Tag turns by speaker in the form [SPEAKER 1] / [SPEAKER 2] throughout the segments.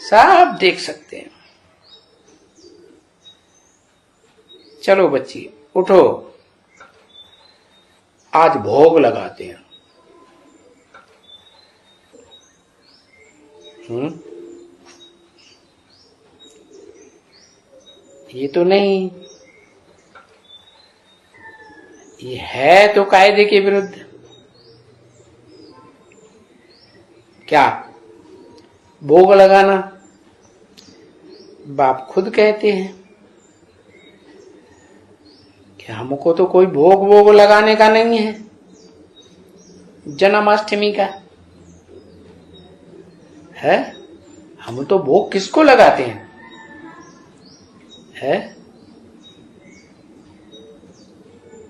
[SPEAKER 1] सब देख सकते हैं। चलो बच्ची उठो, आज भोग लगाते हैं। ये तो नहीं, ये है तो कायदे के विरुद्ध। क्या भोग लगाना? बाप खुद कहते हैं कि हमको तो कोई भोग वोग लगाने का नहीं है जन्माष्टमी का है। हम तो भोग किसको लगाते हैं? है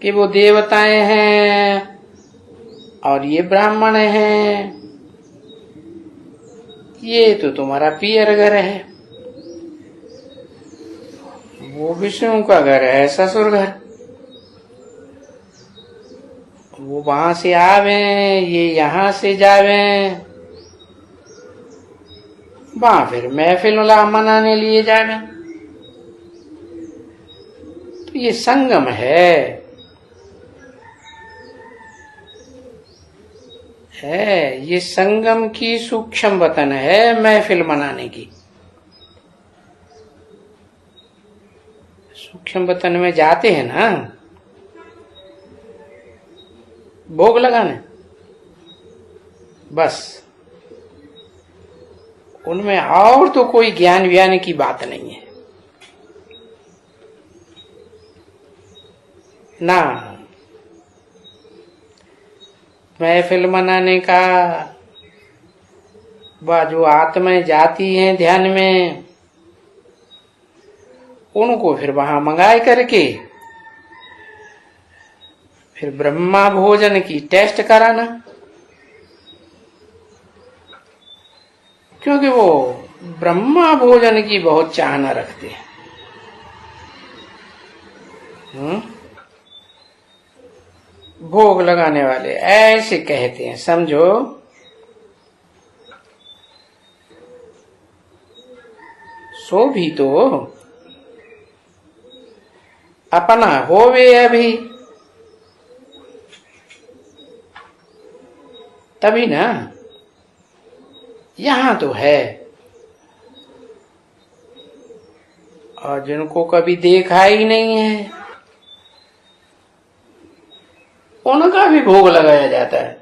[SPEAKER 1] कि वो देवताएं हैं और ये ब्राह्मण हैं, ये तो तुम्हारा पियर घर है, वो विष्णु का घर है, ससुर घर। वो वहां से आवे, ये यहां से जावे, वहां फिर महफिल मनाने लिए जावे। तो ये संगम है, ये संगम की सूक्ष्म वतन है महफिल मनाने की। सूक्ष्म वतन में जाते हैं ना भोग लगाने, बस उनमें और तो कोई ज्ञान व्यान की बात नहीं है ना। महफिल मनाने का वह जो आत्माएं जाती हैं ध्यान में, उनको फिर वहां मंगाए करके फिर ब्रह्मा भोजन की टेस्ट कराना, क्योंकि वो ब्रह्मा भोजन की बहुत चाहना रखते हैं। भोग लगाने वाले ऐसे कहते हैं, समझो सो भी तो अपना होवे अभी, तभी ना। यहां तो है, और जिनको कभी देखा ही नहीं है उनका भी भोग लगाया जाता है।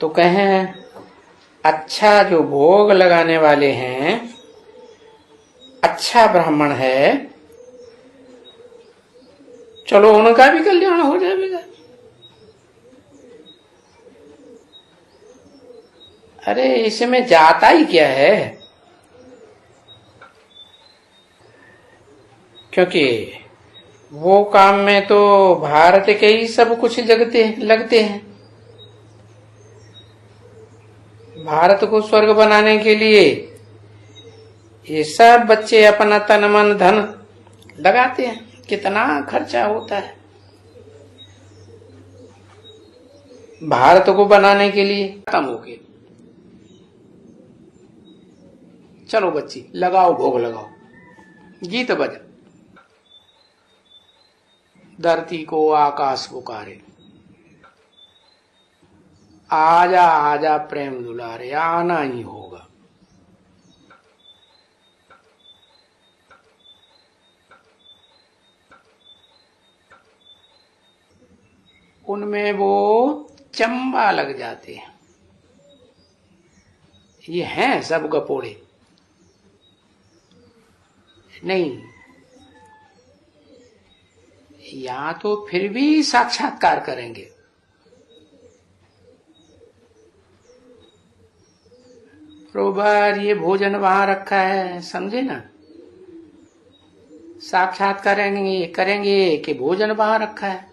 [SPEAKER 1] तो कहें अच्छा जो भोग लगाने वाले हैं, अच्छा ब्राह्मण है, चलो उनका भी कल्याण हो जाएगा। अरे इसमें जाता ही क्या है? क्योंकि वो काम में तो भारत के ही सब कुछ लगते हैं। भारत को स्वर्ग बनाने के लिए ये सब बच्चे अपना तन मन धन लगाते हैं। कितना खर्चा होता है भारत को बनाने के लिए। खत्म हो गए, चलो बच्ची लगाओ भोग लगाओ। गीत बज, धरती को आकाश पुकारे, आजा आजा प्रेम दुलारे, आना ही होगा। उनमें वो चंबा लग जाते हैं। ये हैं सब गपोड़े नहीं, या तो फिर भी साक्षात्कार करेंगे। प्रोबार ये भोजन वहां रखा है, समझे ना। साक्षात करेंगे कि भोजन वहां रखा है।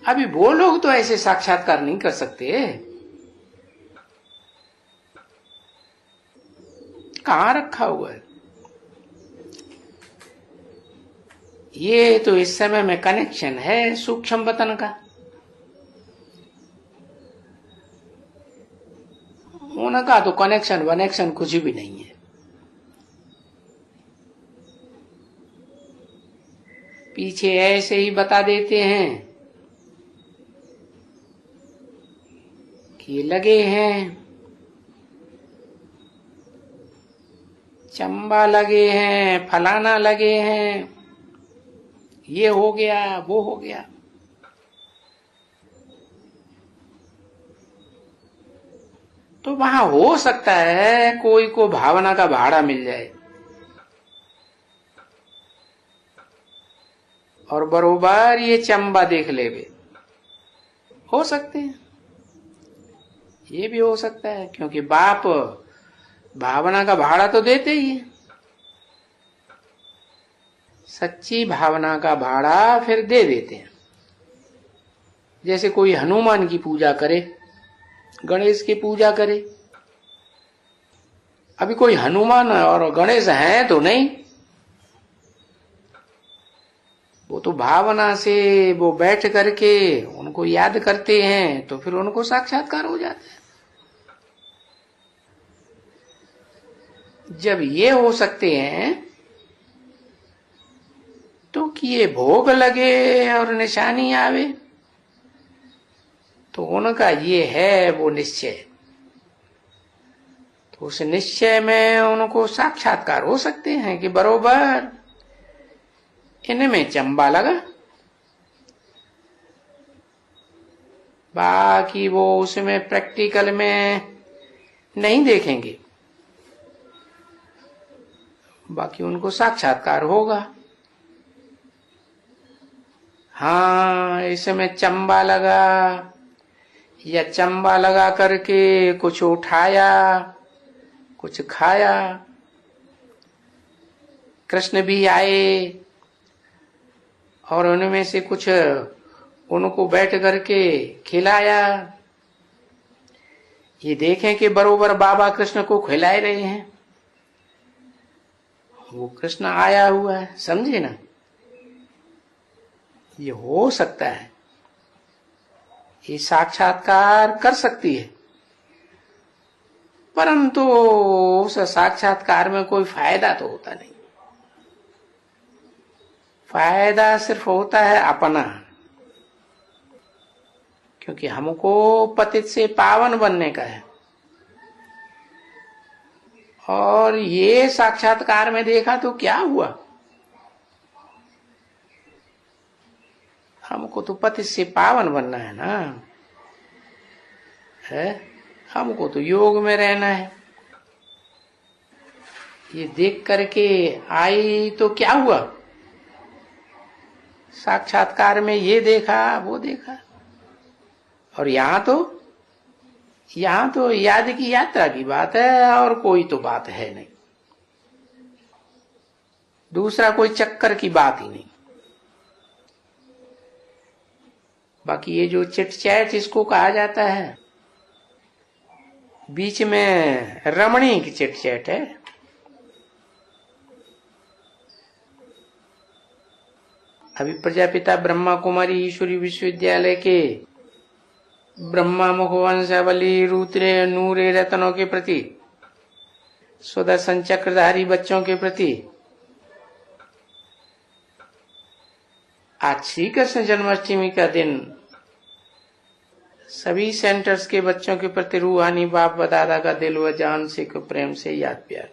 [SPEAKER 1] अभी वो लोग तो ऐसे साक्षात्कार नहीं कर सकते। कहां रखा हुआ है? ये तो इस समय में कनेक्शन है सूक्ष्म वतन का। उनका तो कनेक्शन वनेक्शन कुछ भी नहीं है। पीछे ऐसे ही बता देते हैं कि लगे हैं, चंबा लगे हैं, फलाना लगे हैं, ये हो गया वो हो गया। तो वहां हो सकता है कोई को भावना का भाड़ा मिल जाए और बरोबर ये चंबा देख लेवे, हो सकते हैं, ये भी हो सकता है, क्योंकि बाप भावना का भाड़ा तो देते ही है। सच्ची भावना का भाड़ा फिर दे देते हैं। जैसे कोई हनुमान की पूजा करे, गणेश की पूजा करे। अभी कोई हनुमान और गणेश हैं तो नहीं, वो तो भावना से वो बैठ करके उनको याद करते हैं तो फिर उनको साक्षात्कार हो जाता है। जब ये हो सकते हैं तो कि ये भोग लगे और निशानी आवे, तो उनका ये है वो निश्चय, तो उस निश्चय में उनको साक्षात्कार हो सकते हैं कि बरोबर इनमें चंबा लगा। बाकी वो उसमें प्रैक्टिकल में नहीं देखेंगे, बाकी उनको साक्षात्कार होगा। हाँ, इसमें चंबा लगा या चंबा लगा करके कुछ उठाया, कुछ खाया। कृष्ण भी आए और उनमें से कुछ उनको बैठ करके खिलाया। ये देखें कि बरोबर बाबा कृष्ण को खिला रहे हैं, वो कृष्ण आया हुआ है, समझे ना। ये हो सकता है, ये साक्षात्कार कर सकती है, परंतु उस साक्षात्कार में कोई फायदा तो होता नहीं। फायदा सिर्फ होता है अपना, क्योंकि हमको पतित से पावन बनने का है। और ये साक्षात्कार में देखा तो क्या हुआ, हमको तो पतित से पावन बनना है ना, है, हमको तो योग में रहना है। ये देख करके आई तो क्या हुआ, साक्षात्कार में ये देखा वो देखा। और यहाँ तो याद की यात्रा की बात है और कोई तो बात है नहीं, दूसरा कोई चक्कर की बात ही नहीं। बाकी ये जो चिट चैट इसको कहा जाता है, बीच में रमणी की चिट चैट है। अभी प्रजापिता ब्रह्मा कुमारी ईश्वरी विश्वविद्यालय के ब्रह्मा मुखवंशावली रुद्रे नूरे रत्नों के प्रति, सुदर्शन चक्रधारी बच्चों के प्रति आज श्री कृष्ण जन्माष्टमी का दिन सभी सेंटर्स के बच्चों के प्रति रूहानी बाप व दादा का दिल व जान से प्रेम से याद प्यार।